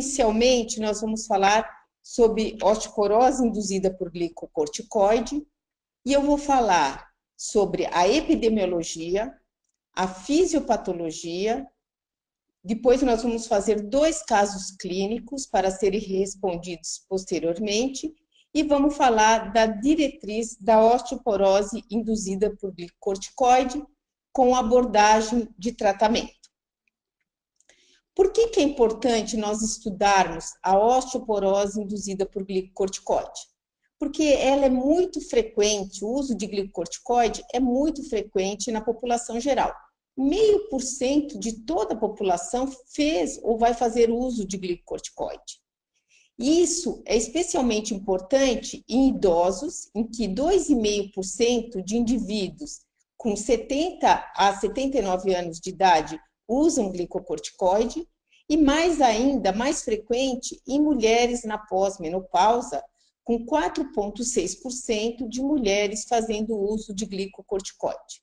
Inicialmente, nós vamos falar sobre osteoporose induzida por glicocorticoide e eu vou falar sobre a epidemiologia, a fisiopatologia. Depois nós vamos fazer 2 casos clínicos para serem respondidos posteriormente e vamos falar da diretriz da osteoporose induzida por glicocorticoide com abordagem de tratamento. Por que é importante nós estudarmos a osteoporose induzida por glicocorticoide? Porque ela é muito frequente, o uso de glicocorticoide é muito frequente na população geral. 0,5% de toda a população fez ou vai fazer uso de glicocorticoide. Isso é especialmente importante em idosos, em que 2,5% de indivíduos com 70 a 79 anos de idade usam glicocorticoide e mais ainda, mais frequente em mulheres na pós-menopausa, com 4,6% de mulheres fazendo uso de glicocorticoide.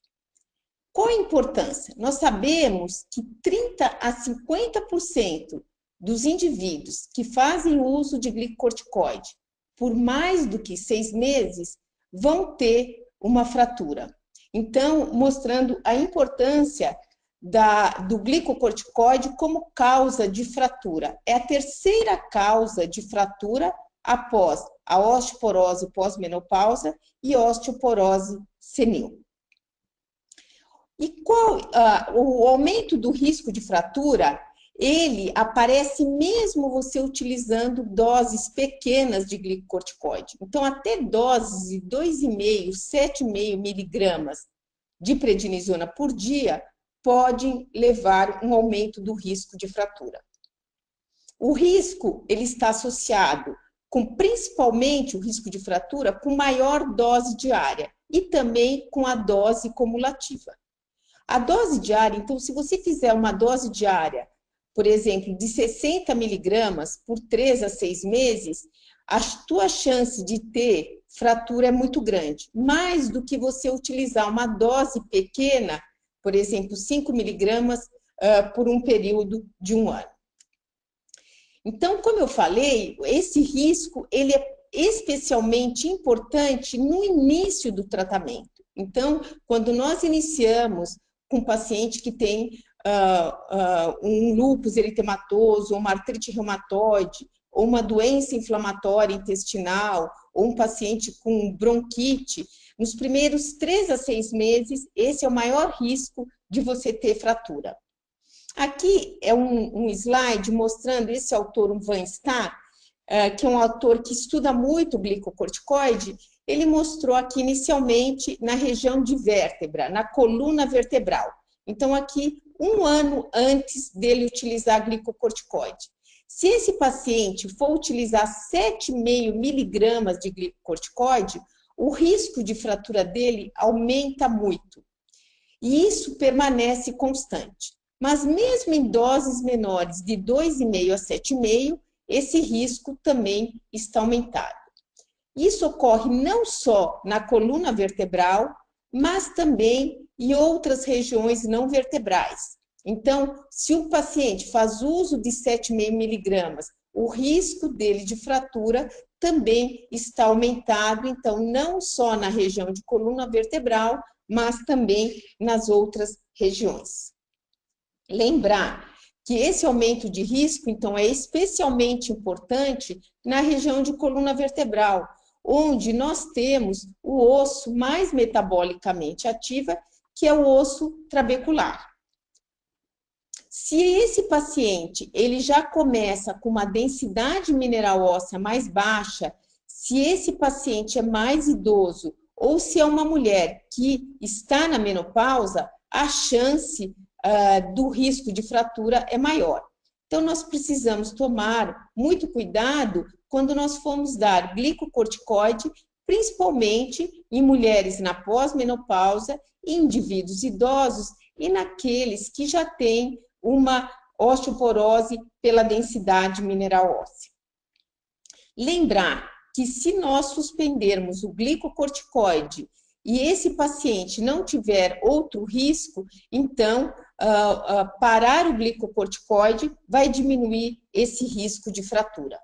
Qual a importância? Nós sabemos que 30 a 50% dos indivíduos que fazem uso de glicocorticoide por mais do que 6 meses vão ter uma fratura. Então, mostrando a importância do glicocorticoide como causa de fratura. É a terceira causa de fratura após a osteoporose pós-menopausa e osteoporose senil. E o aumento do risco de fratura, ele aparece mesmo você utilizando doses pequenas de glicocorticoide. Então, até doses de 2,5, 7,5 miligramas de prednisona por dia podem levar um aumento do risco de fratura. O risco, ele está associado com, principalmente, o risco de fratura com maior dose diária e também com a dose cumulativa. A dose diária, então, se você fizer uma dose diária, por exemplo, de 60 miligramas por 3 a 6 meses, a tua chance de ter fratura é muito grande. Mais do que você utilizar uma dose pequena, por exemplo, 5 miligramas por um período de 1 ano. Então, como eu falei, esse risco ele é especialmente importante no início do tratamento. Então, quando nós iniciamos com um paciente que tem um lúpus eritematoso, ou uma artrite reumatoide, ou uma doença inflamatória intestinal, ou um paciente com bronquite, nos primeiros 3 a 6 meses, esse é o maior risco de você ter fratura. Aqui é um slide mostrando esse autor, o Van Staar, que é um autor que estuda muito o glicocorticoide. Ele mostrou aqui inicialmente na região de vértebra, na coluna vertebral. Então, aqui, 1 ano antes dele utilizar glicocorticoide. Se esse paciente for utilizar 7,5 miligramas de glicocorticoide, o risco de fratura dele aumenta muito. E isso permanece constante. Mas mesmo em doses menores de 2,5 a 7,5, esse risco também está aumentado. Isso ocorre não só na coluna vertebral, mas também em outras regiões não vertebrais. Então, se o paciente faz uso de 7,5 miligramas, o risco dele de fratura também está aumentado, então, não só na região de coluna vertebral, mas também nas outras regiões. Lembrar que esse aumento de risco, então, é especialmente importante na região de coluna vertebral, onde nós temos o osso mais metabolicamente ativo, que é o osso trabecular. Se esse paciente ele já começa com uma densidade mineral óssea mais baixa, se esse paciente é mais idoso ou se é uma mulher que está na menopausa, a chance do risco de fratura é maior. Então, nós precisamos tomar muito cuidado quando nós formos dar glicocorticoide, principalmente em mulheres na pós-menopausa, em indivíduos idosos e naqueles que já têm uma osteoporose pela densidade mineral óssea. Lembrar que se nós suspendermos o glicocorticoide e esse paciente não tiver outro risco, então parar o glicocorticoide vai diminuir esse risco de fratura.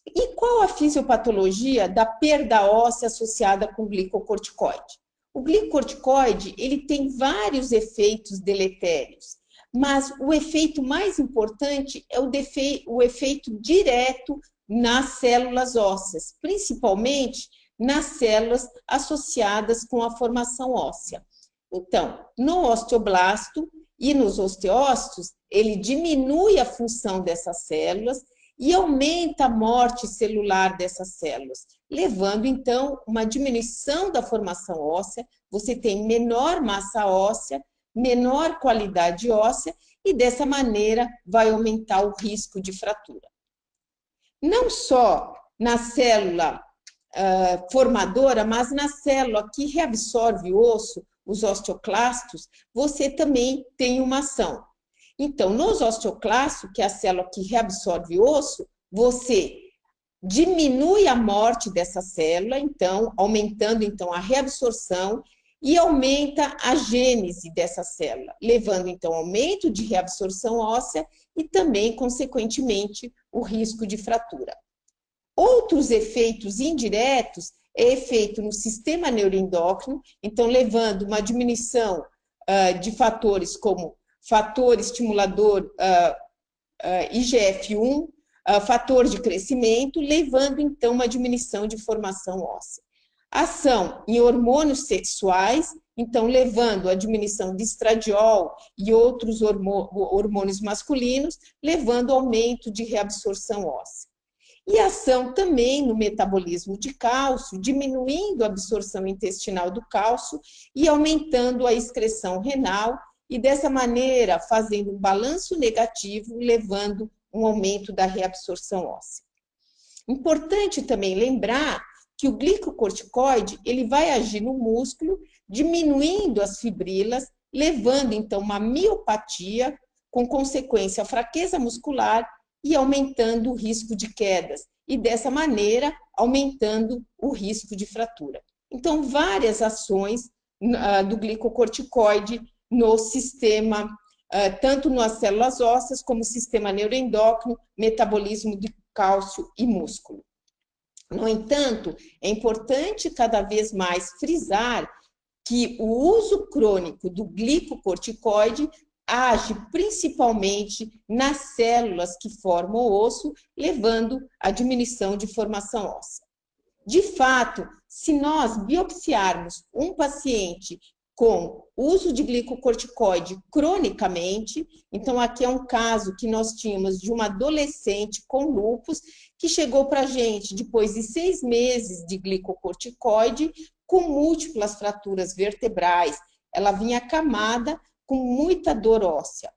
E qual a fisiopatologia da perda óssea associada com o glicocorticoide? O glicocorticoide, ele tem vários efeitos deletérios, mas o efeito mais importante é o efeito direto nas células ósseas, principalmente nas células associadas com a formação óssea. Então, no osteoblasto e nos osteócitos, ele diminui a função dessas células e aumenta a morte celular dessas células, levando, então, uma diminuição da formação óssea, você tem menor massa óssea, menor qualidade óssea e, dessa maneira, vai aumentar o risco de fratura. Não só na célula formadora, mas na célula que reabsorve o osso, os osteoclastos, você também tem uma ação. Então, nos osteoclastos, que é a célula que reabsorve o osso, você diminui a morte dessa célula, então, aumentando então a reabsorção e aumenta a gênese dessa célula, levando então ao aumento de reabsorção óssea e também, consequentemente, o risco de fratura. Outros efeitos indiretos é efeito no sistema neuroendócrino, então levando uma diminuição de fatores como fator estimulador IGF-1, fator de crescimento, levando então uma diminuição de formação óssea. Ação em hormônios sexuais, então levando a diminuição de estradiol e outros hormônios masculinos, levando ao aumento de reabsorção óssea. E ação também no metabolismo de cálcio, diminuindo a absorção intestinal do cálcio e aumentando a excreção renal, e dessa maneira fazendo um balanço negativo, levando um aumento da reabsorção óssea. Importante também lembrar que o glicocorticoide ele vai agir no músculo, diminuindo as fibrilas, levando então uma miopatia, com consequência a fraqueza muscular e aumentando o risco de quedas, e dessa maneira aumentando o risco de fratura. Então, várias ações do glicocorticoide no sistema, tanto nas células ósseas, como sistema neuroendócrino, metabolismo de cálcio e músculo. No entanto, é importante cada vez mais frisar que o uso crônico do glicocorticoide age principalmente nas células que formam o osso, levando à diminuição de formação óssea. De fato, se nós biopsiarmos um paciente com uso de glicocorticoide cronicamente, então aqui é um caso que nós tínhamos de uma adolescente com lúpus que chegou para a gente depois de 6 meses de glicocorticoide com múltiplas fraturas vertebrais, ela vinha acamada com muita dor óssea.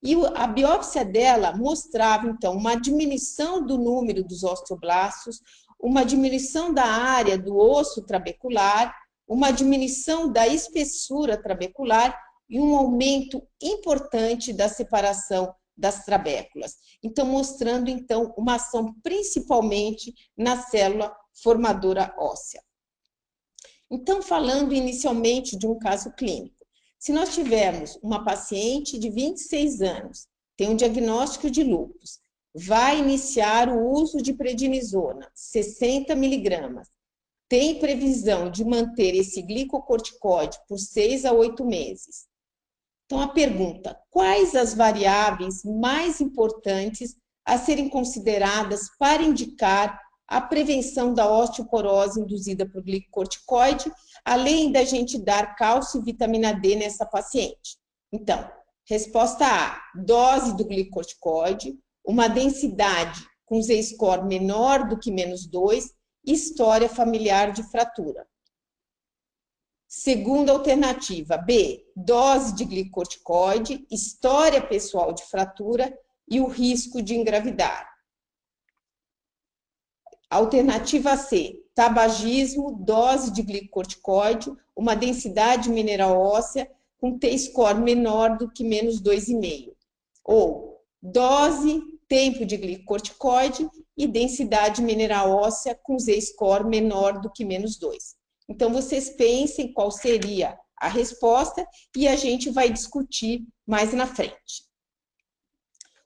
E a biópsia dela mostrava, então, uma diminuição do número dos osteoblastos, uma diminuição da área do osso trabecular, uma diminuição da espessura trabecular e um aumento importante da separação das trabéculas. Então, mostrando, então, uma ação principalmente na célula formadora óssea. Então, falando inicialmente de um caso clínico. Se nós tivermos uma paciente de 26 anos, tem um diagnóstico de lúpus, vai iniciar o uso de prednisona, 60 miligramas, tem previsão de manter esse glicocorticoide por 6 a 8 meses. Então, a pergunta, quais as variáveis mais importantes a serem consideradas para indicar a prevenção da osteoporose induzida por glicocorticoide, além da gente dar cálcio e vitamina D nessa paciente? Então, resposta A, dose do glicocorticoide, uma densidade com Z-score menor do que -2, história familiar de fratura. Segunda alternativa, B, dose de glicocorticoide, história pessoal de fratura e o risco de engravidar. Alternativa C, tabagismo, dose de glicocorticoide, uma densidade mineral óssea com T-score menor do que -2,5. Ou dose, tempo de glicocorticoide e densidade mineral óssea com Z-score menor do que -2. Então, vocês pensem qual seria a resposta e a gente vai discutir mais na frente.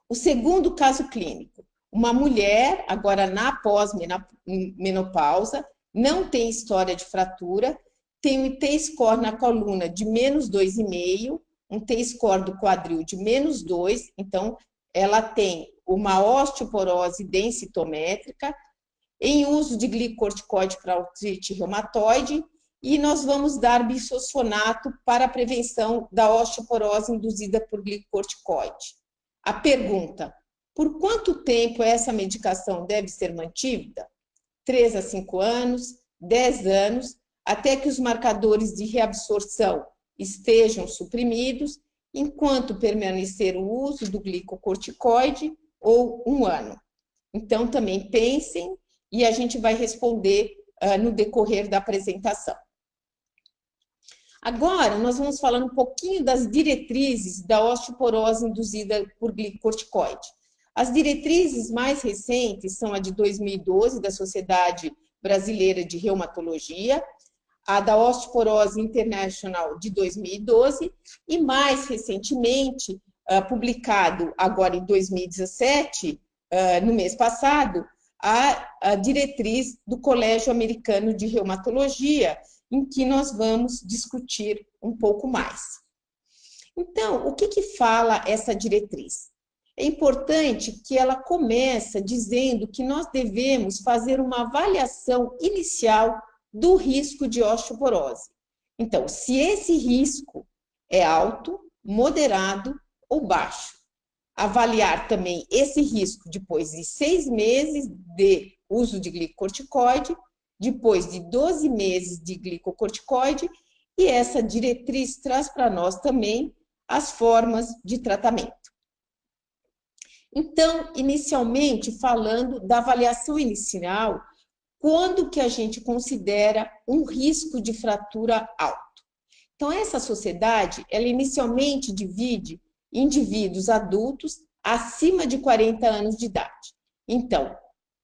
O segundo caso clínico, uma mulher, agora na pós-menopausa, não tem história de fratura, tem um T-score na coluna de -2,5, um T-score do quadril de -2, então ela tem uma osteoporose densitométrica, em uso de glicocorticoide para artrite reumatoide, e nós vamos dar bisfosfonato para a prevenção da osteoporose induzida por glicocorticoide. A pergunta: por quanto tempo essa medicação deve ser mantida? 3 a 5 anos, 10 anos, até que os marcadores de reabsorção estejam suprimidos, enquanto permanecer o uso do glicocorticoide, ou 1 ano. Então, também pensem e a gente vai responder no decorrer da apresentação. Agora, nós vamos falar um pouquinho das diretrizes da osteoporose induzida por glicocorticoide. As diretrizes mais recentes são a de 2012, da Sociedade Brasileira de Reumatologia, a da Osteoporose International de 2012 e, mais recentemente, publicado agora em 2017, no mês passado, a diretriz do Colégio Americano de Reumatologia, em que nós vamos discutir um pouco mais. Então, o que fala essa diretriz? É importante que ela comece dizendo que nós devemos fazer uma avaliação inicial do risco de osteoporose. Então, se esse risco é alto, moderado ou baixo. Avaliar também esse risco depois de 6 meses de uso de glicocorticoide, depois de 12 meses de glicocorticoide, e essa diretriz traz para nós também as formas de tratamento. Então, inicialmente, falando da avaliação inicial, quando que a gente considera um risco de fratura alto? Então, essa sociedade, ela inicialmente divide indivíduos adultos acima de 40 anos de idade. Então,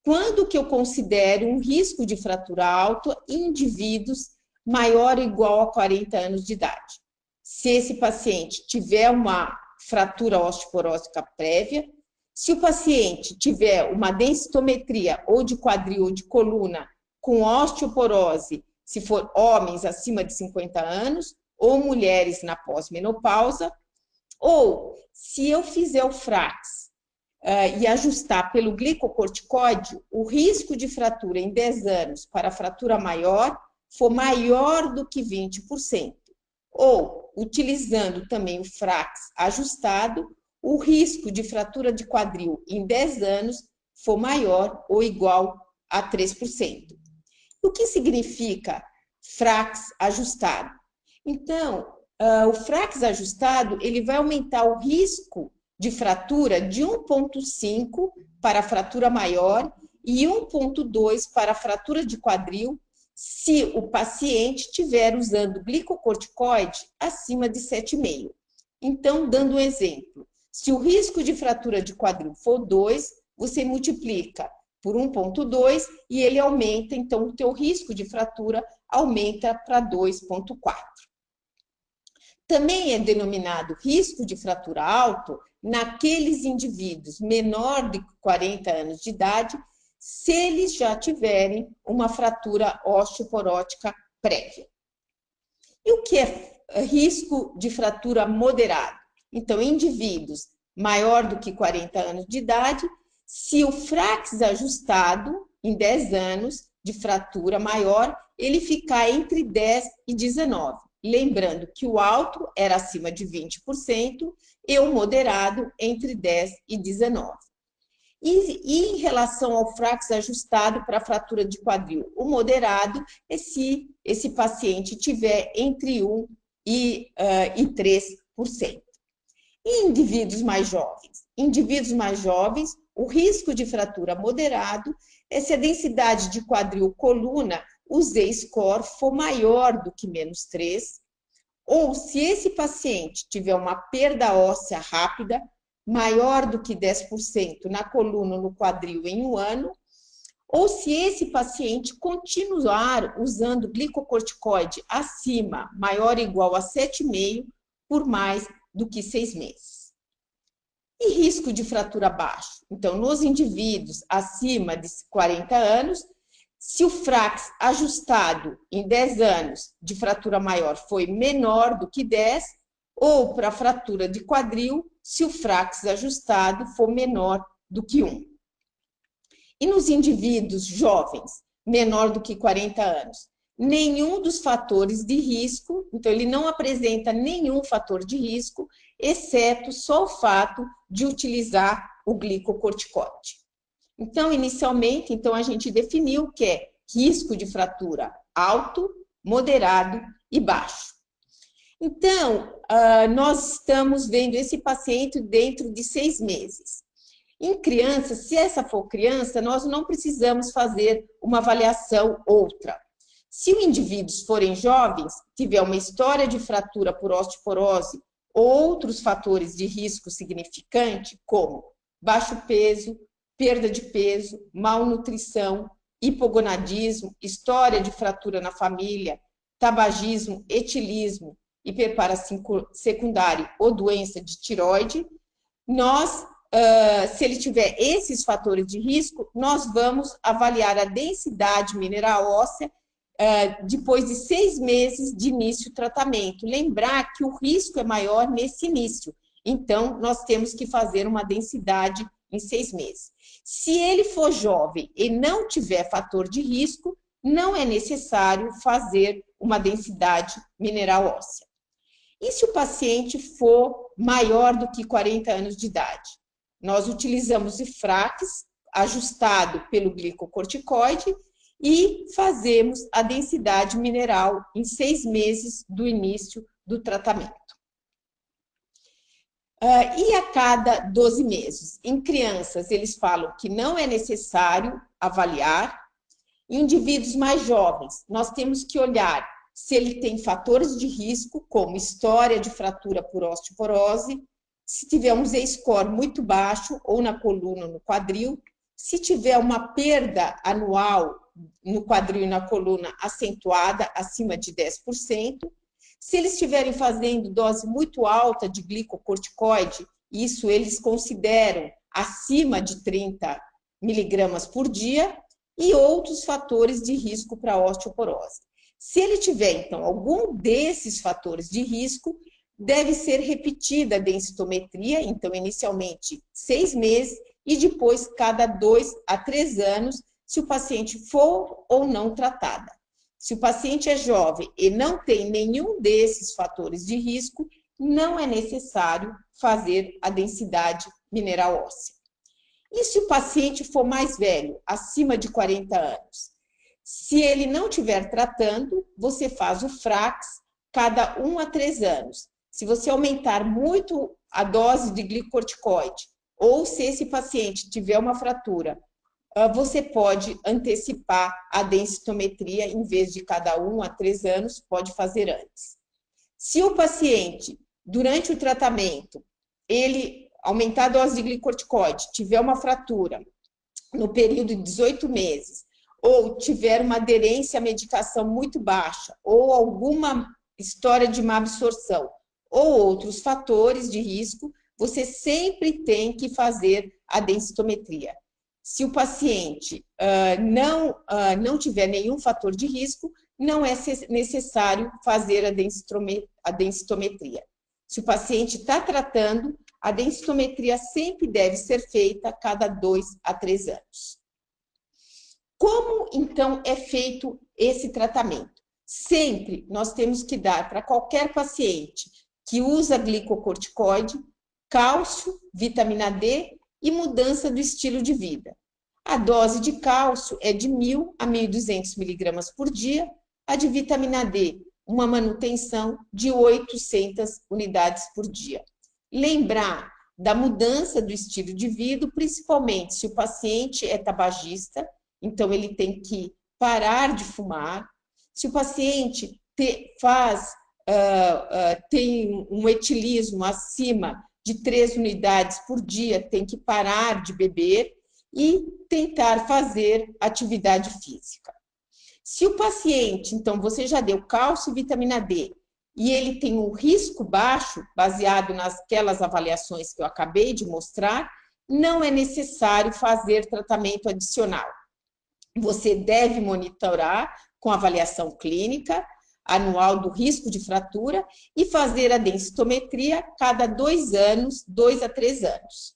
quando que eu considero um risco de fratura alto em indivíduos maior ou igual a 40 anos de idade? Se esse paciente tiver uma fratura osteoporótica prévia, se o paciente tiver uma densitometria ou de quadril ou de coluna com osteoporose, se for homens acima de 50 anos, ou mulheres na pós-menopausa, ou se eu fizer o FRAX e ajustar pelo glicocorticoide, o risco de fratura em 10 anos para fratura maior for maior do que 20%. Ou, utilizando também o FRAX ajustado, o risco de fratura de quadril em 10 anos for maior ou igual a 3%. O que significa FRAX ajustado? Então, o FRAX ajustado, ele vai aumentar o risco de fratura de 1,5 para a fratura maior e 1,2 para a fratura de quadril, se o paciente estiver usando glicocorticoide acima de 7,5. Então, dando um exemplo, se o risco de fratura de quadril for 2, você multiplica por 1,2 e ele aumenta, então o teu risco de fratura aumenta para 2,4. Também é denominado risco de fratura alto naqueles indivíduos menor de 40 anos de idade, se eles já tiverem uma fratura osteoporótica prévia. E o que é risco de fratura moderado? Então, indivíduos maior do que 40 anos de idade, se o FRAX ajustado em 10 anos de fratura maior, ele ficar entre 10 e 19. Lembrando que o alto era acima de 20% e o moderado entre 10 e 19. E em relação ao FRAX ajustado para fratura de quadril, o moderado é se esse paciente tiver entre 1 e 3%. E indivíduos mais jovens? Indivíduos mais jovens, o risco de fratura moderado é se a densidade de quadril coluna, o Z-score, for maior do que -3, ou se esse paciente tiver uma perda óssea rápida, maior do que 10% na coluna ou no quadril em 1 ano, ou se esse paciente continuar usando glicocorticoide acima, maior ou igual a 7,5, por mais do que 6 meses. E risco de fratura baixo? Então, nos indivíduos acima de 40 anos, se o FRAX ajustado em 10 anos de fratura maior foi menor do que 10, ou para fratura de quadril, se o FRAX ajustado for menor do que 1. E nos indivíduos jovens, menor do que 40 anos, nenhum dos fatores de risco, então ele não apresenta nenhum fator de risco, exceto só o fato de utilizar o glicocorticoide. Então, inicialmente, a gente definiu que é risco de fratura alto, moderado e baixo. Então, nós estamos vendo esse paciente dentro de 6 meses. Em criança, se essa for criança, nós não precisamos fazer uma avaliação outra. Se os indivíduos forem jovens, tiver uma história de fratura por osteoporose ou outros fatores de risco significante, como baixo peso, perda de peso, malnutrição, hipogonadismo, história de fratura na família, tabagismo, etilismo, hiperparasecundário ou doença de tireoide, se ele tiver esses fatores de risco, nós vamos avaliar a densidade mineral óssea depois de 6 meses de início do tratamento. Lembrar que o risco é maior nesse início, então nós temos que fazer uma densidade em 6 meses. Se ele for jovem e não tiver fator de risco, não é necessário fazer uma densidade mineral óssea. E se o paciente for maior do que 40 anos de idade? Nós utilizamos o FRAX ajustado pelo glicocorticoide e fazemos a densidade mineral em 6 meses do início do tratamento. E a cada 12 meses? Em crianças, eles falam que não é necessário avaliar. Em indivíduos mais jovens, nós temos que olhar se ele tem fatores de risco, como história de fratura por osteoporose, se tiver um Z-score muito baixo, ou na coluna ou no quadril, se tiver uma perda anual no quadril e na coluna acentuada, acima de 10%, se eles estiverem fazendo dose muito alta de glicocorticoide, isso eles consideram acima de 30 miligramas por dia, e outros fatores de risco para osteoporose. Se ele tiver, então, algum desses fatores de risco, deve ser repetida a densitometria, então, inicialmente 6 meses, e depois cada 2 a 3 anos, se o paciente for ou não tratada. Se o paciente é jovem e não tem nenhum desses fatores de risco, não é necessário fazer a densidade mineral óssea. E se o paciente for mais velho, acima de 40 anos? Se ele não estiver tratando, você faz o FRAX cada 1 a 3 anos. Se você aumentar muito a dose de glicocorticoide, ou se esse paciente tiver uma fratura, você pode antecipar a densitometria, em vez de cada 1 a 3 anos, pode fazer antes. Se o paciente, durante o tratamento, ele aumentar a dose de glicocorticoide, tiver uma fratura no período de 18 meses, ou tiver uma aderência à medicação muito baixa, ou alguma história de má absorção, ou outros fatores de risco, você sempre tem que fazer a densitometria. Se o paciente não tiver nenhum fator de risco, não é necessário fazer a densitometria. Se o paciente está tratando, a densitometria sempre deve ser feita a cada 2 a 3 anos. Como, então, é feito esse tratamento? Sempre nós temos que dar para qualquer paciente que usa glicocorticoide, cálcio, vitamina D e mudança do estilo de vida. A dose de cálcio é de 1.000 a 1.200 miligramas por dia, a de vitamina D, uma manutenção de 800 unidades por dia. Lembrar da mudança do estilo de vida, principalmente se o paciente é tabagista, então ele tem que parar de fumar. Se o paciente tem um etilismo acima de 3 unidades por dia, tem que parar de beber. e tentar fazer atividade física. Se o paciente, então, você já deu cálcio e vitamina D, e ele tem um risco baixo, baseado naquelas avaliações que eu acabei de mostrar, não é necessário fazer tratamento adicional. Você deve monitorar com avaliação clínica anual do risco de fratura e fazer a densitometria cada 2 anos, 2 a 3 anos.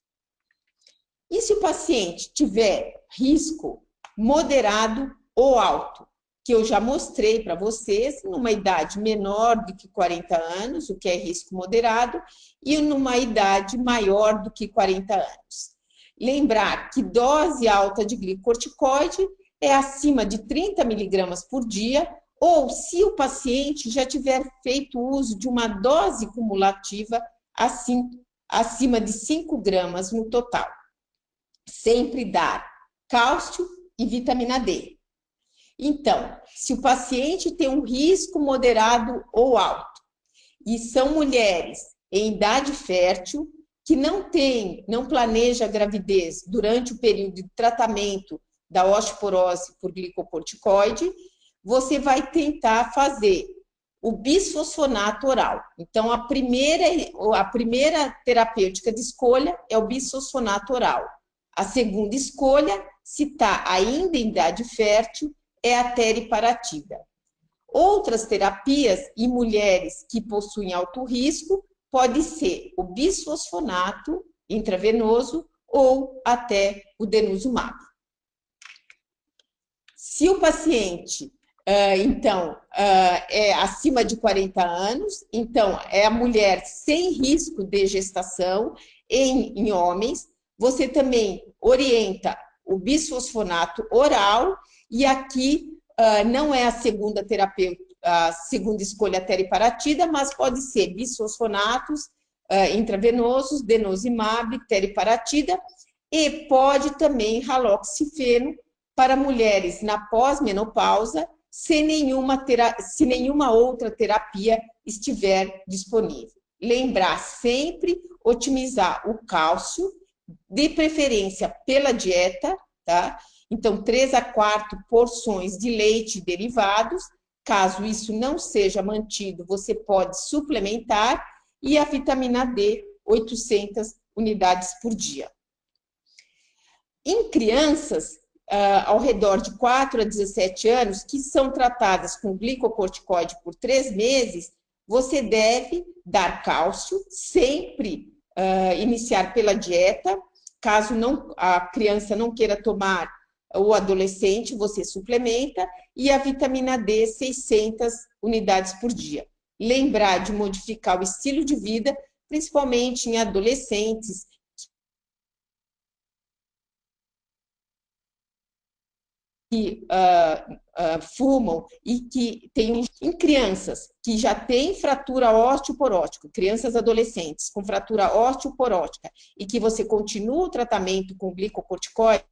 E se o paciente tiver risco moderado ou alto, que eu já mostrei para vocês, numa idade menor do que 40 anos, o que é risco moderado, e numa idade maior do que 40 anos. Lembrar que dose alta de glicocorticoide é acima de 30 miligramas por dia, ou se o paciente já tiver feito uso de uma dose cumulativa acima de 5 gramas no total. Sempre dar cálcio e vitamina D. Então, se o paciente tem um risco moderado ou alto e são mulheres em idade fértil que não planeja gravidez durante o período de tratamento da osteoporose por glicocorticoide, você vai tentar fazer o bisfosfonato oral. Então, a primeira terapêutica de escolha é o bisfosfonato oral. A segunda escolha, se está ainda em idade fértil, é a teriparatida. Outras terapias em mulheres que possuem alto risco pode ser o bisfosfonato intravenoso ou até o denosumab. Se o paciente, é acima de 40 anos, então é a mulher sem risco de gestação em homens, você também orienta o bisfosfonato oral. E aqui não é a segunda escolha a teriparatida, mas pode ser bisfosfonatos intravenosos, denosumab, teriparatida, e pode também raloxifeno para mulheres na pós-menopausa, se nenhuma outra terapia estiver disponível. Lembrar sempre otimizar o cálcio, de preferência pela dieta, tá? Então, 3 a 4 porções de leite e derivados. Caso isso não seja mantido, você pode suplementar. E a vitamina D, 800 unidades por dia. Em crianças, ao redor de 4 a 17 anos, que são tratadas com glicocorticoide por 3 meses, você deve dar cálcio, sempre iniciar pela dieta. Caso a criança não queira tomar, o adolescente, você suplementa, e a vitamina D, 600 unidades por dia. Lembrar de modificar o estilo de vida, principalmente em adolescentes que fumam e que têm, em crianças que já têm fratura osteoporótica, crianças adolescentes com fratura osteoporótica, e que você continua o tratamento com glicocorticoide,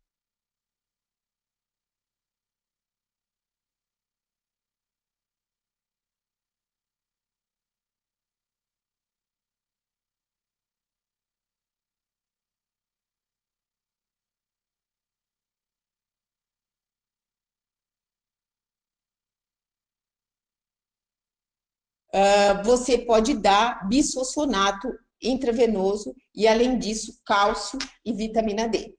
você pode dar bisfosfonato intravenoso e, além disso, cálcio e vitamina D.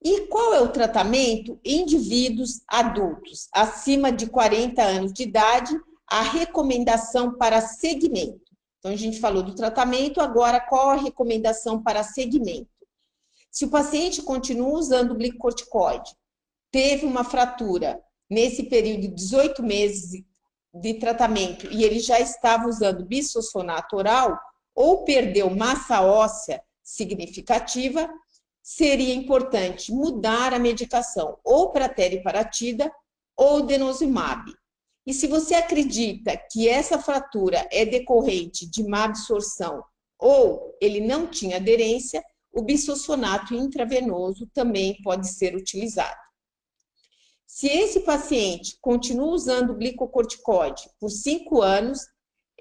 E qual é o tratamento em indivíduos adultos, acima de 40 anos de idade, a recomendação para segmento? Então, a gente falou do tratamento, agora qual a recomendação para segmento? Se o paciente continua usando glicocorticoide, teve uma fratura nesse período de 18 meses de tratamento e ele já estava usando bisfosfonato oral, ou perdeu massa óssea significativa, seria importante mudar a medicação ou para teriparatida ou denosumab. E se você acredita que essa fratura é decorrente de má absorção ou ele não tinha aderência, o bisfosfonato intravenoso também pode ser utilizado. Se esse paciente continua usando glicocorticoide por 5 anos,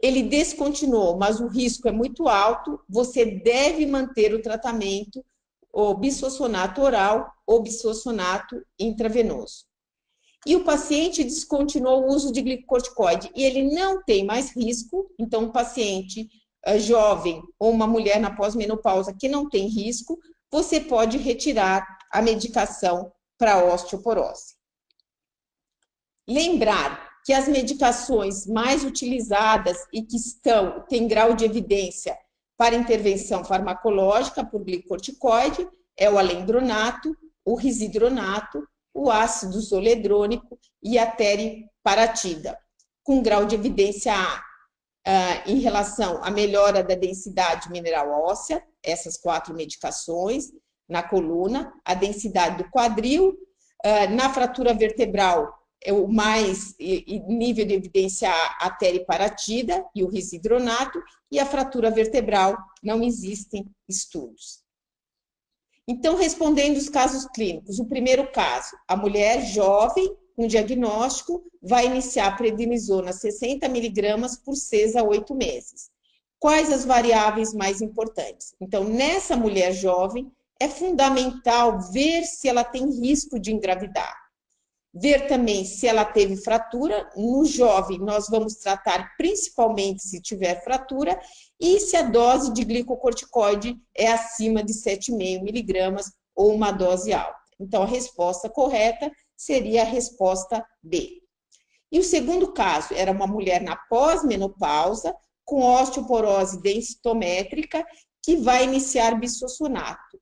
ele descontinuou, mas o risco é muito alto, você deve manter o tratamento ou bisfosfonato oral ou bisfosfonato intravenoso. E o paciente descontinuou o uso de glicocorticoide e ele não tem mais risco, então o paciente jovem ou uma mulher na pós-menopausa que não tem risco, você pode retirar a medicação para osteoporose. Lembrar que as medicações mais utilizadas e que têm grau de evidência para intervenção farmacológica por glicocorticoide é o alendronato, o risidronato, o ácido zoledrônico e a teriparatida, com grau de evidência em relação à melhora da densidade mineral óssea, essas 4 medicações, na coluna, a densidade do quadril, na fratura vertebral, é o mais nível de evidência a teriparatida e o risidronato, e a fratura vertebral não existem estudos. Então, respondendo os casos clínicos, o primeiro caso, a mulher jovem com diagnóstico vai iniciar prednisona 60 miligramas por 6 a 8 meses. Quais as variáveis mais importantes? Então, nessa mulher jovem, é fundamental ver se ela tem risco de engravidar. Ver também se ela teve fratura. No jovem, nós vamos tratar principalmente se tiver fratura e se a dose de glicocorticoide é acima de 7,5 miligramas ou uma dose alta. Então, a resposta correta seria a resposta B. E o segundo caso era uma mulher na pós-menopausa com osteoporose densitométrica que vai iniciar bisfosfonato.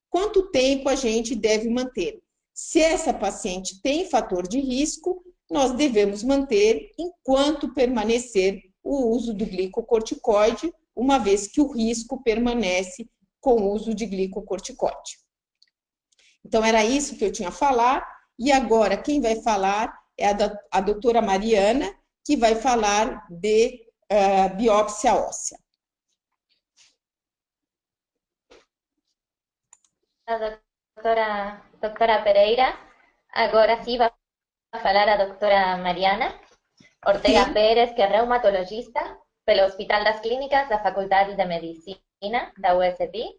Quanto tempo a gente deve manter? Se essa paciente tem fator de risco, nós devemos manter enquanto permanecer o uso do glicocorticoide, uma vez que o risco permanece com o uso de glicocorticoide. Então, era isso que eu tinha a falar, e agora quem vai falar é a doutora Mariana, que vai falar de biópsia óssea. A doutora Pereira. Agora sim vai falar a doutora Mariana Ortega Sim. Pérez, que é reumatologista pelo Hospital das Clínicas da Faculdade de Medicina da USP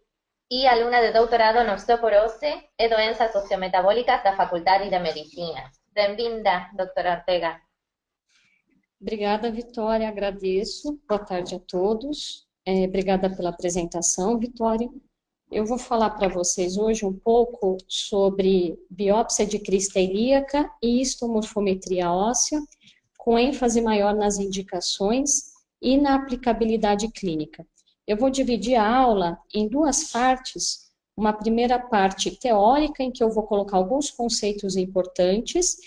e aluna de doutorado na osteoporose e doenças sociometabólicas da Faculdade de Medicina. Bem-vinda, doutora Ortega. Obrigada, Vitória, agradeço. Boa tarde a todos. Obrigada pela apresentação, Vitória. Eu vou falar para vocês hoje um pouco sobre biópsia de crista ilíaca e histomorfometria óssea, com ênfase maior nas indicações e na aplicabilidade clínica. Eu vou dividir a aula em 2 partes. Uma primeira parte teórica, em que eu vou colocar alguns conceitos importantes,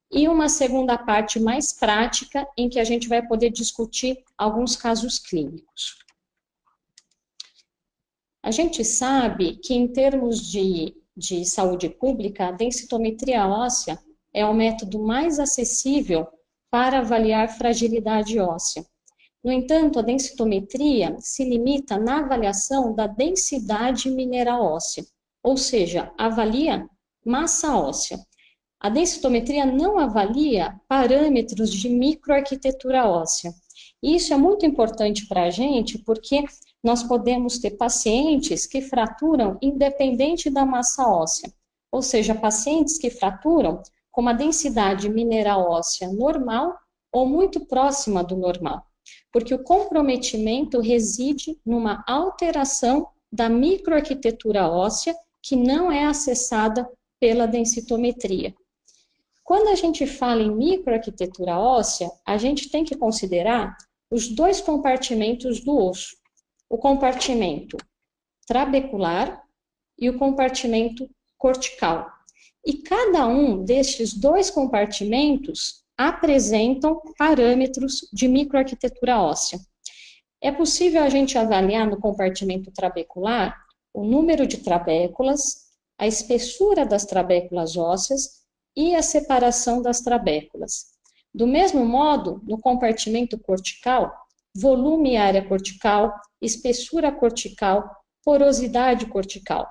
e uma segunda parte mais prática, em que a gente vai poder discutir alguns casos clínicos. A gente sabe que, em termos de saúde pública, a densitometria óssea é o método mais acessível para avaliar fragilidade óssea. No entanto, a densitometria se limita na avaliação da densidade mineral óssea, ou seja, avalia massa óssea. A densitometria não avalia parâmetros de microarquitetura óssea. Isso é muito importante para a gente, porque nós podemos ter pacientes que fraturam independente da massa óssea, ou seja, pacientes que fraturam com uma densidade mineral óssea normal ou muito próxima do normal, porque o comprometimento reside numa alteração da microarquitetura óssea que não é acessada pela densitometria. Quando a gente fala em microarquitetura óssea, a gente tem que considerar os 2 compartimentos do osso, o compartimento trabecular e o compartimento cortical. E cada um destes 2 compartimentos apresentam parâmetros de microarquitetura óssea. É possível a gente avaliar no compartimento trabecular o número de trabéculas, a espessura das trabéculas ósseas e a separação das trabéculas. Do mesmo modo, no compartimento cortical, volume e área cortical, espessura cortical, porosidade cortical.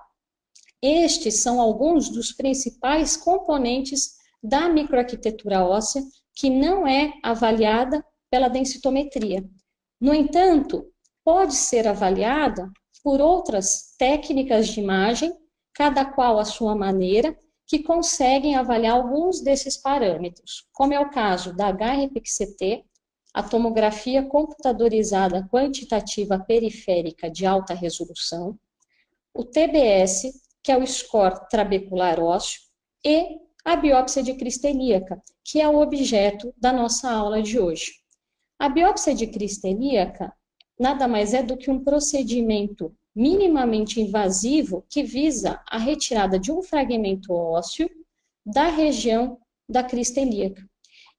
Estes são alguns dos principais componentes da microarquitetura óssea que não é avaliada pela densitometria. No entanto, pode ser avaliada por outras técnicas de imagem cada qual à sua maneira, que conseguem avaliar alguns desses parâmetros, como é o caso da HRPCT, a tomografia computadorizada quantitativa periférica de alta resolução, o TBS, que é o score trabecular ósseo, e a biópsia de crista ilíaca, que é o objeto da nossa aula de hoje. A biópsia de crista ilíaca nada mais é do que um procedimento minimamente invasivo que visa a retirada de um fragmento ósseo da região da crista ilíaca.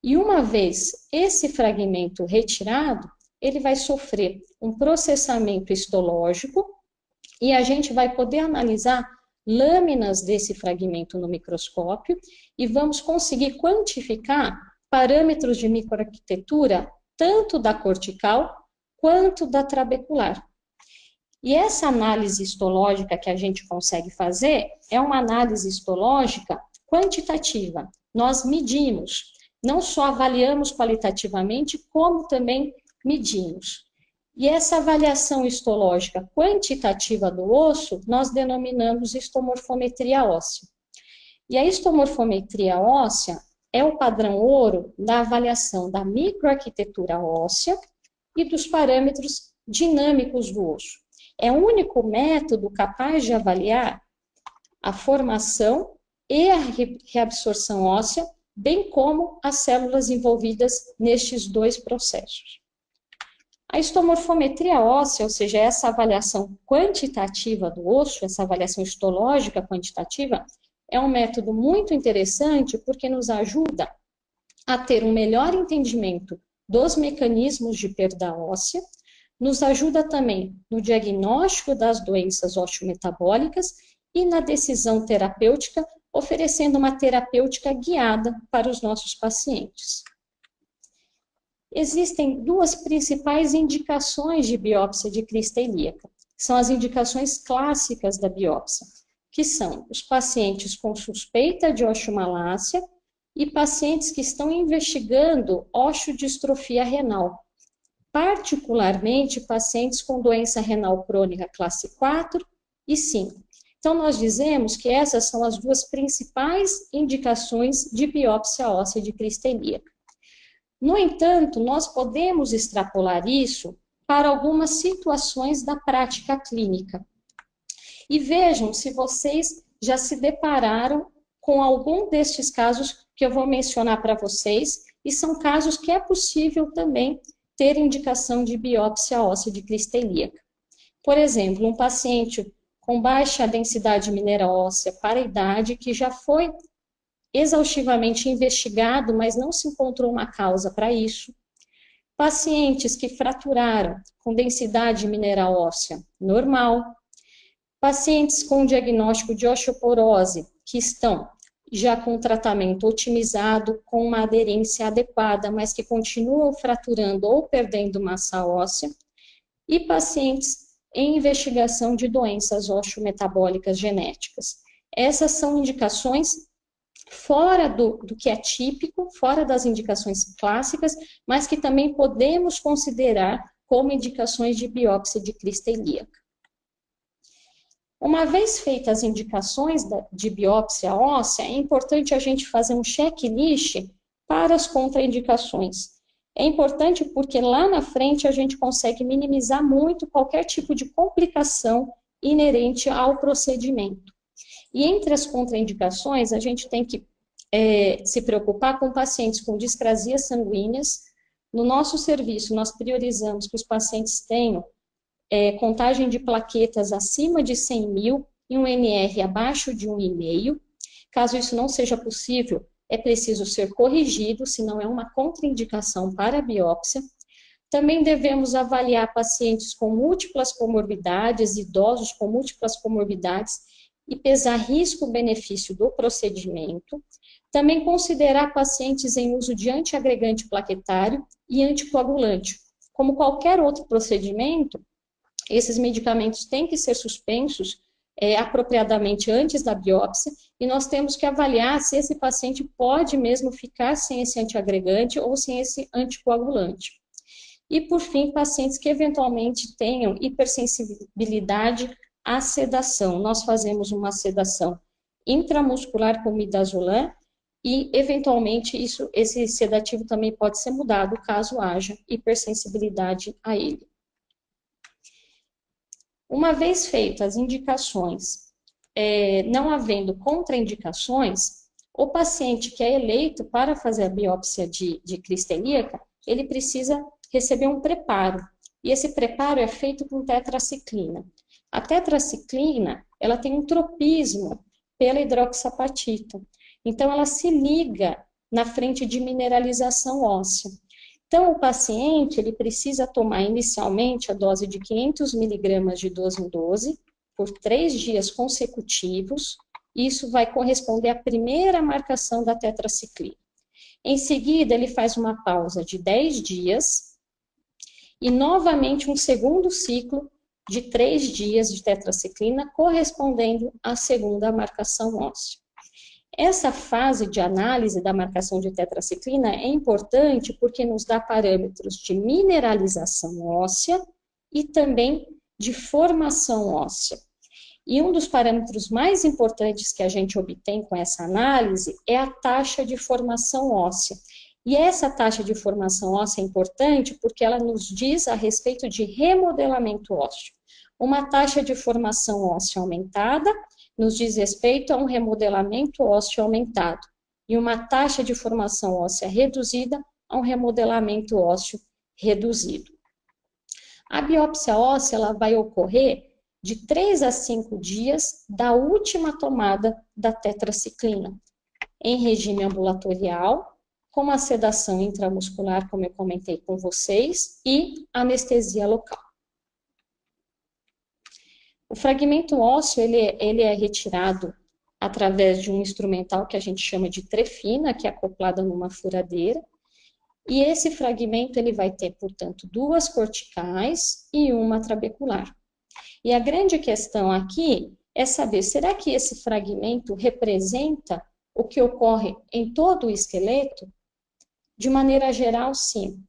E uma vez esse fragmento retirado, ele vai sofrer um processamento histológico e a gente vai poder analisar lâminas desse fragmento no microscópio e vamos conseguir quantificar parâmetros de microarquitetura tanto da cortical quanto da trabecular. E essa análise histológica que a gente consegue fazer é uma análise histológica quantitativa. Nós medimos, não só avaliamos qualitativamente, como também medimos. E essa avaliação histológica quantitativa do osso, nós denominamos histomorfometria óssea. E a histomorfometria óssea é o padrão ouro da avaliação da microarquitetura óssea e dos parâmetros dinâmicos do osso. É o único método capaz de avaliar a formação e a reabsorção óssea, bem como as células envolvidas nestes dois processos. A histomorfometria óssea, ou seja, essa avaliação quantitativa do osso, essa avaliação histológica quantitativa, é um método muito interessante porque nos ajuda a ter um melhor entendimento dos mecanismos de perda óssea, nos ajuda também no diagnóstico das doenças osteometabólicas e na decisão terapêutica, oferecendo uma terapêutica guiada para os nossos pacientes. Existem duas principais indicações de biópsia de crista ilíaca, que são as indicações clássicas da biópsia, que são os pacientes com suspeita de osteomalácia e pacientes que estão investigando osteodistrofia renal, particularmente pacientes com doença renal crônica classe 4 e 5. Então, nós dizemos que essas são as duas principais indicações de biópsia óssea de crista ilíaca. No entanto, nós podemos extrapolar isso para algumas situações da prática clínica. E vejam se vocês já se depararam com algum destes casos que eu vou mencionar para vocês, e são casos que é possível também ter indicação de biópsia óssea de crista ilíaca. Por exemplo, um paciente com baixa densidade mineral óssea para a idade, que já foi exaustivamente investigado, mas não se encontrou uma causa para isso. Pacientes que fraturaram com densidade mineral óssea normal. Pacientes com diagnóstico de osteoporose, que estão já com tratamento otimizado, com uma aderência adequada, mas que continuam fraturando ou perdendo massa óssea. E pacientes em investigação de doenças osteometabólicas genéticas. Essas são indicações fora do que é típico, fora das indicações clássicas, mas que também podemos considerar como indicações de biópsia de crista ilíaca. Uma vez feitas as indicações de biópsia óssea, é importante a gente fazer um checklist para as contraindicações. É importante porque lá na frente a gente consegue minimizar muito qualquer tipo de complicação inerente ao procedimento. E entre as contraindicações, a gente tem que se preocupar com pacientes com discrasias sanguíneas. No nosso serviço, nós priorizamos que os pacientes tenham contagem de plaquetas acima de 100 mil e um NR abaixo de 1,5. Caso isso não seja possível, é preciso ser corrigido, senão é uma contraindicação para a biópsia. Também devemos avaliar pacientes com múltiplas comorbidades, idosos com múltiplas comorbidades, e pesar risco-benefício do procedimento. Também considerar pacientes em uso de antiagregante plaquetário e anticoagulante. Como qualquer outro procedimento, esses medicamentos têm que ser suspensos apropriadamente antes da biópsia, e nós temos que avaliar se esse paciente pode mesmo ficar sem esse antiagregante ou sem esse anticoagulante. E, por fim, pacientes que eventualmente tenham hipersensibilidade a sedação. Nós fazemos uma sedação intramuscular com midazolam e, eventualmente, esse sedativo também pode ser mudado caso haja hipersensibilidade a ele. Uma vez feitas as indicações, não havendo contraindicações, o paciente que é eleito para fazer a biópsia de crista ilíaca, ele precisa receber um preparo. E esse preparo é feito com tetraciclina. A tetraciclina, ela tem um tropismo pela hidroxapatita. Então, ela se liga na frente de mineralização óssea. Então, o paciente, ele precisa tomar inicialmente a dose de 500 miligramas de 12 em 12, por 3 dias consecutivos. Isso vai corresponder à primeira marcação da tetraciclina. Em seguida, ele faz uma pausa de 10 dias e, novamente, um segundo ciclo de 3 dias de tetraciclina, correspondendo à segunda marcação óssea. Essa fase de análise da marcação de tetraciclina é importante porque nos dá parâmetros de mineralização óssea e também de formação óssea. E um dos parâmetros mais importantes que a gente obtém com essa análise é a taxa de formação óssea. E essa taxa de formação óssea é importante porque ela nos diz a respeito de remodelamento ósseo. Uma taxa de formação óssea aumentada nos diz respeito a um remodelamento ósseo aumentado. E uma taxa de formação óssea reduzida a um remodelamento ósseo reduzido. A biópsia óssea ela vai ocorrer de 3 a 5 dias da última tomada da tetraciclina, em regime ambulatorial, com a sedação intramuscular, como eu comentei com vocês, e anestesia local. O fragmento ósseo, ele é retirado através de um instrumental que a gente chama de trefina, que é acoplada numa furadeira, e esse fragmento ele vai ter, portanto, 2 corticais e uma trabecular. E a grande questão aqui é saber, será que esse fragmento representa o que ocorre em todo o esqueleto? De maneira geral, sim.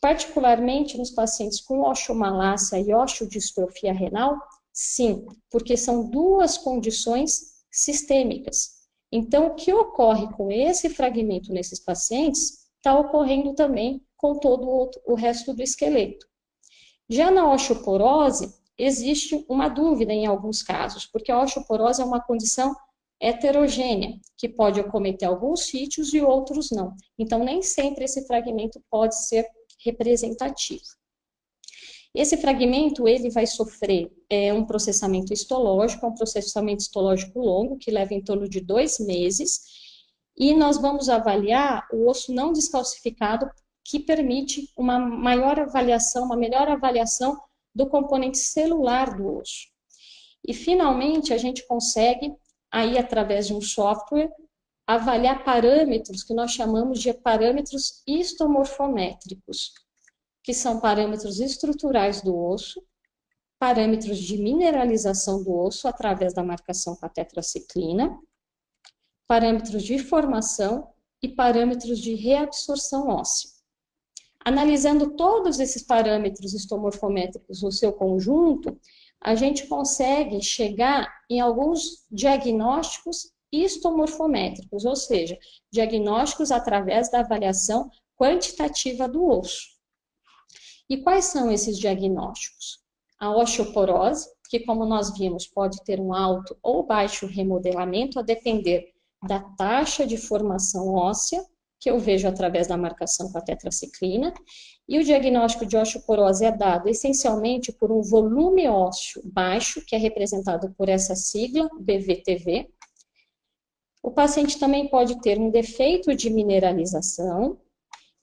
Particularmente nos pacientes com osteomalácia e osteodistrofia renal, sim, porque são 2 condições sistêmicas. Então, o que ocorre com esse fragmento nesses pacientes está ocorrendo também com todo o resto do esqueleto. Já na osteoporose, existe uma dúvida em alguns casos, porque a osteoporose é uma condição heterogênea, que pode acometer alguns sítios e outros não. Então, nem sempre esse fragmento pode ser representativo. Esse fragmento, ele vai sofrer um processamento histológico, um processamento histológico longo, que leva em torno de 2 meses, e nós vamos avaliar o osso não descalcificado, que permite uma melhor avaliação do componente celular do osso. E, finalmente, a gente consegue, aí, através de um software, avaliar parâmetros que nós chamamos de parâmetros histomorfométricos, que são parâmetros estruturais do osso, parâmetros de mineralização do osso através da marcação com a tetraciclina, parâmetros de formação e parâmetros de reabsorção óssea. Analisando todos esses parâmetros histomorfométricos no seu conjunto, a gente consegue chegar em alguns diagnósticos histomorfométricos, ou seja, diagnósticos através da avaliação quantitativa do osso. E quais são esses diagnósticos? A osteoporose, que, como nós vimos, pode ter um alto ou baixo remodelamento, a depender da taxa de formação óssea, que eu vejo através da marcação com a tetraciclina, e o diagnóstico de osteoporose é dado essencialmente por um volume ósseo baixo, que é representado por essa sigla, BVTV. O paciente também pode ter um defeito de mineralização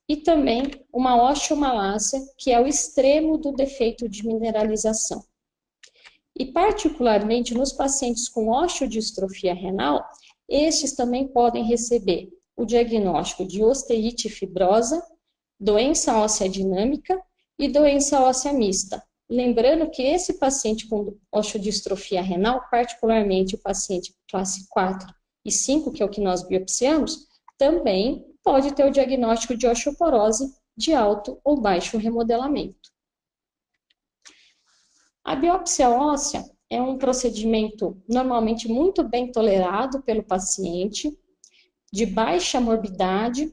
e também uma osteomalácia, que é o extremo do defeito de mineralização. E particularmente nos pacientes com osteodistrofia renal, estes também podem receber o diagnóstico de osteite fibrosa, doença óssea dinâmica e doença óssea mista. Lembrando que esse paciente com osteodistrofia renal, particularmente o paciente classe 4 e 5, que é o que nós biopsiamos, também pode ter o diagnóstico de osteoporose de alto ou baixo remodelamento. A biópsia óssea, é um procedimento normalmente muito bem tolerado pelo paciente, de baixa morbidade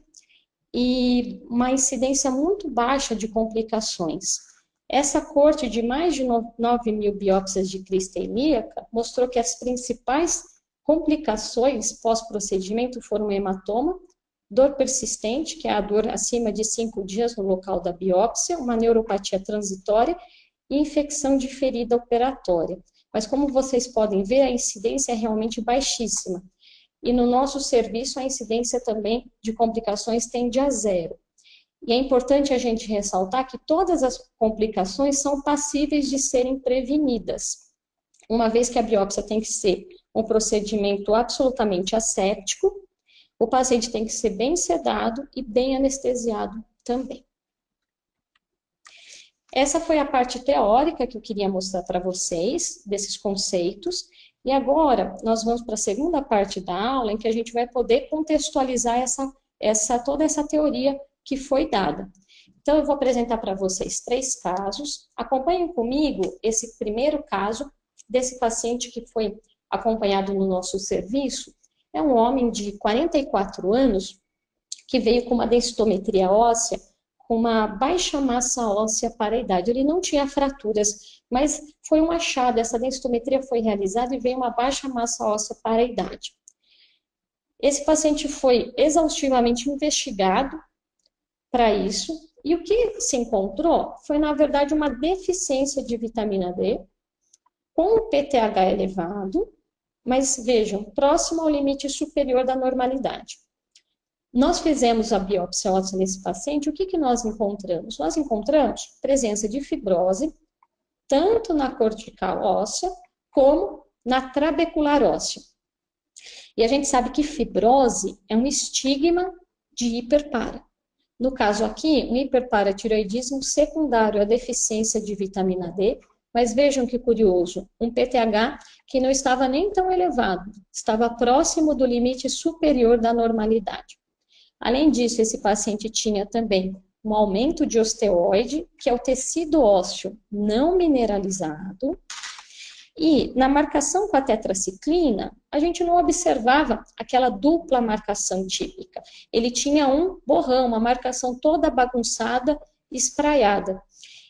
e uma incidência muito baixa de complicações. Essa corte de mais de 9 mil biópsias de crista ilíaca mostrou que as principais complicações pós-procedimento foram hematoma, dor persistente, que é a dor acima de 5 dias no local da biópsia, uma neuropatia transitória e infecção de ferida operatória. Mas como vocês podem ver, a incidência é realmente baixíssima. E no nosso serviço, a incidência também de complicações tende a zero. E é importante a gente ressaltar que todas as complicações são passíveis de serem prevenidas, uma vez que a biópsia tem que ser um procedimento absolutamente asséptico, o paciente tem que ser bem sedado e bem anestesiado também. Essa foi a parte teórica que eu queria mostrar para vocês, desses conceitos. E agora, nós vamos para a segunda parte da aula, em que a gente vai poder contextualizar toda essa teoria que foi dada. Então, eu vou apresentar para vocês 3 casos. Acompanhem comigo esse primeiro caso desse paciente que foi acompanhado no nosso serviço. É um homem de 44 anos que veio com uma densitometria óssea com uma baixa massa óssea para a idade. Ele não tinha fraturas, mas foi um achado, essa densitometria foi realizada e veio uma baixa massa óssea para a idade. Esse paciente foi exaustivamente investigado para isso, e o que se encontrou foi, na verdade, uma deficiência de vitamina D, com o PTH elevado, mas vejam, próximo ao limite superior da normalidade. Nós fizemos a biópsia óssea nesse paciente, o que nós encontramos? Nós encontramos presença de fibrose, tanto na cortical óssea, como na trabecular óssea. E a gente sabe que fibrose é um estigma de hiperpara. No caso aqui, um hiperparatireoidismo secundário à deficiência de vitamina D, mas vejam que curioso, um PTH que não estava nem tão elevado, estava próximo do limite superior da normalidade. Além disso, esse paciente tinha também um aumento de osteoide, que é o tecido ósseo não mineralizado, e na marcação com a tetraciclina, a gente não observava aquela dupla marcação típica. Ele tinha um borrão, uma marcação toda bagunçada, espraiada.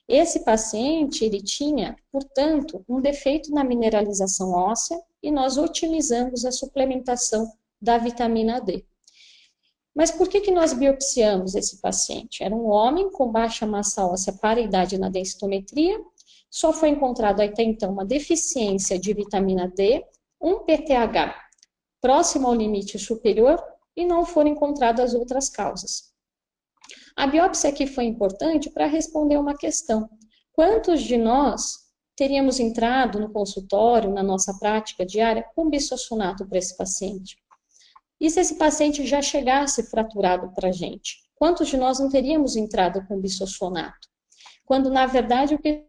Esse paciente, ele tinha, portanto, um defeito na mineralização óssea e nós otimizamos a suplementação da vitamina D. Mas por que nós biopsiamos esse paciente? Era um homem com baixa massa óssea para a idade na densitometria, só foi encontrado até então uma deficiência de vitamina D, um PTH próximo ao limite superior e não foram encontradas outras causas. A biópsia aqui foi importante para responder uma questão. Quantos de nós teríamos entrado no consultório, na nossa prática diária, com bisfosfonato para esse paciente? E se esse paciente já chegasse fraturado para a gente? Quantos de nós não teríamos entrado com bisfosfonato? Quando, na verdade, o que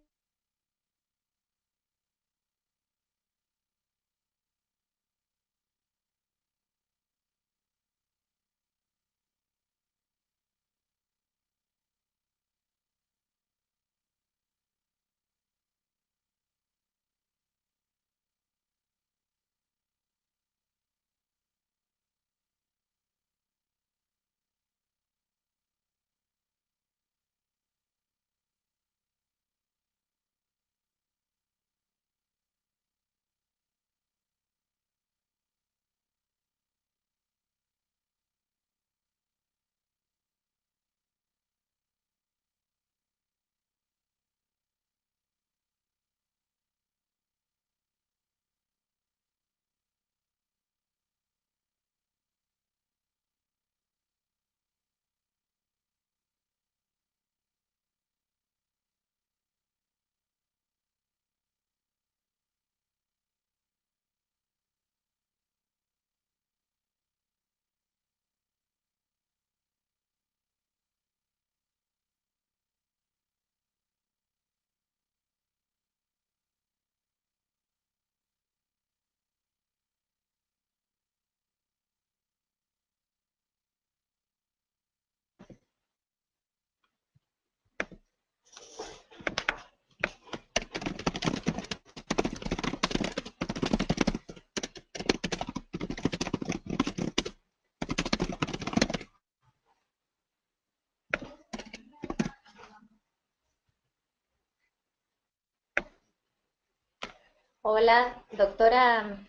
Hola, doctora.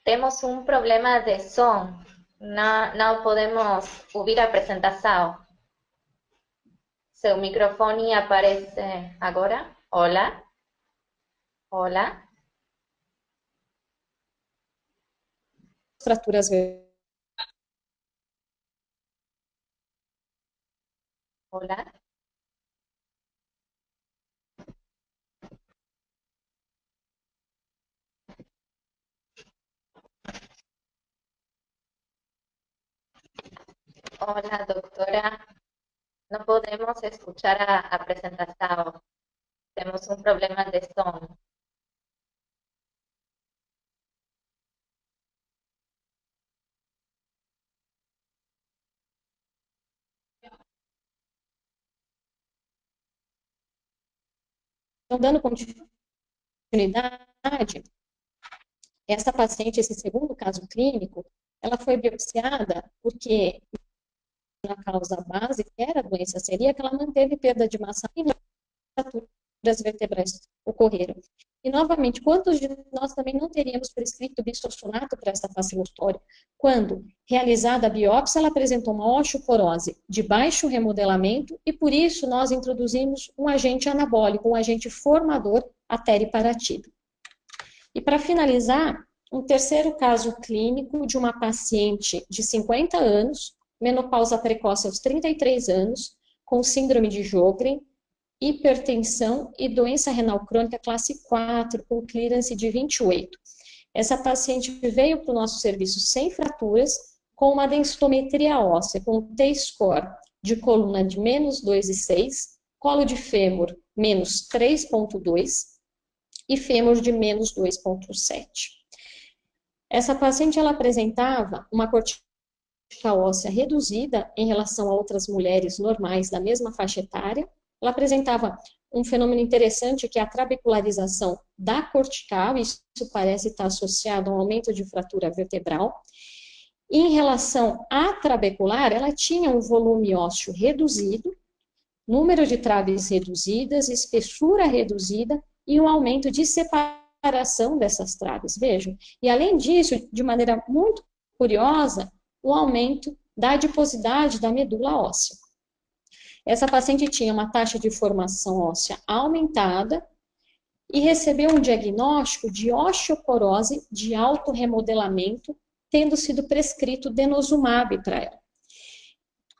Temos um problema de som. Não podemos ouvir a apresentação. Seu microfone aparece agora. Hola. Hola. Fraturas. Hola. Hola, doctora. No podemos escuchar a presentación. Tenemos un problema de som. Então, dando continuidade, essa paciente, esse segundo caso clínico, ela foi biopsiada porque na causa base, que era a doença celíaca, ela manteve perda de massa e fraturas vertebrais ocorreram. E, novamente, quantos de nós também não teríamos prescrito bisfosfonato para essa facilostória? Quando, realizada a biópsia, ela apresentou uma osteoporose de baixo remodelamento e, por isso, nós introduzimos um agente anabólico, um agente formador, a teriparatida. E, para finalizar, um terceiro caso clínico de uma paciente de 50 anos, menopausa precoce aos 33 anos, com síndrome de Sjögren, hipertensão e doença renal crônica classe 4, com clearance de 28. Essa paciente veio para o nosso serviço sem fraturas, com uma densitometria óssea, com T-score de coluna de menos 2,6, colo de fêmur menos 3,2 e fêmur de menos 2,7. Essa paciente, ela apresentava uma cortical óssea reduzida em relação a outras mulheres normais da mesma faixa etária. Ela apresentava um fenômeno interessante, que é a trabecularização da cortical, isso parece estar associado a um aumento de fratura vertebral. Em relação à trabecular, ela tinha um volume ósseo reduzido, número de traves reduzidas, espessura reduzida e um aumento de separação dessas traves, vejam. E além disso, de maneira muito curiosa, o aumento da adiposidade da medula óssea. Essa paciente tinha uma taxa de formação óssea aumentada e recebeu um diagnóstico de osteoporose de alto remodelamento, tendo sido prescrito denosumab para ela.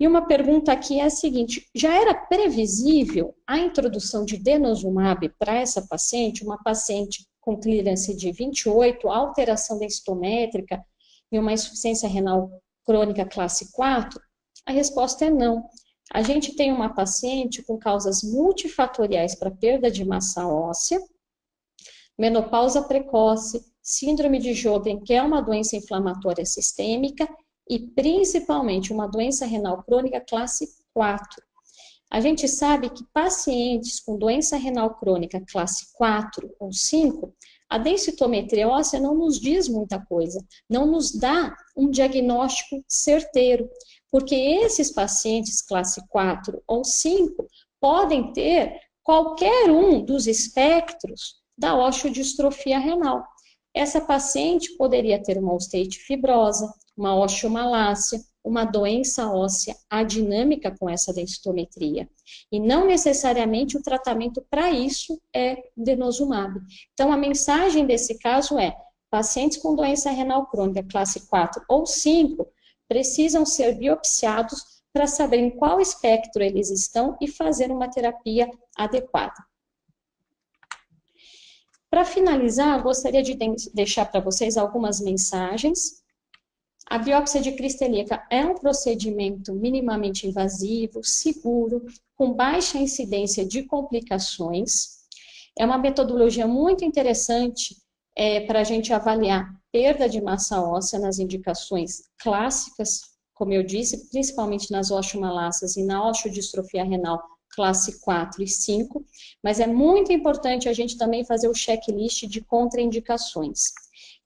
E uma pergunta aqui é a seguinte: já era previsível a introdução de denosumab para essa paciente, uma paciente com clearance de 28, alteração densitométrica e uma insuficiência renal crônica classe 4? A resposta é não. A gente tem uma paciente com causas multifatoriais para perda de massa óssea, menopausa precoce, síndrome de Sjögren, que é uma doença inflamatória sistêmica, e principalmente uma doença renal crônica classe 4. A gente sabe que pacientes com doença renal crônica classe 4 ou 5, a densitometria óssea não nos diz muita coisa, não nos dá um diagnóstico certeiro, porque esses pacientes classe 4 ou 5 podem ter qualquer um dos espectros da osteodistrofia renal. Essa paciente poderia ter uma osteite fibrosa, uma osteomalácia, uma doença óssea adinâmica com essa densitometria. E não necessariamente o tratamento para isso é denosumab. Então, a mensagem desse caso é: pacientes com doença renal crônica classe 4 ou 5 precisam ser biopsiados para saber em qual espectro eles estão e fazer uma terapia adequada. Para finalizar, gostaria de deixar para vocês algumas mensagens. A biópsia de crista ilíaca é um procedimento minimamente invasivo, seguro, com baixa incidência de complicações. É uma metodologia muito interessante para a gente avaliar perda de massa óssea nas indicações clássicas, como eu disse, principalmente nas osteomalácias e na osteodistrofia renal classe 4 e 5, mas é muito importante a gente também fazer o checklist de contraindicações.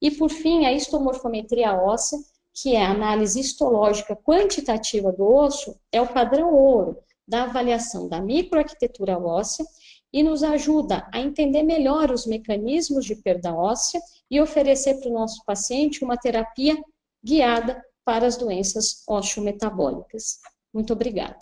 E, por fim, a histomorfometria óssea, que é a análise histológica quantitativa do osso, é o padrão ouro da avaliação da microarquitetura óssea e nos ajuda a entender melhor os mecanismos de perda óssea e oferecer para o nosso paciente uma terapia guiada para as doenças osteometabólicas. Muito obrigada.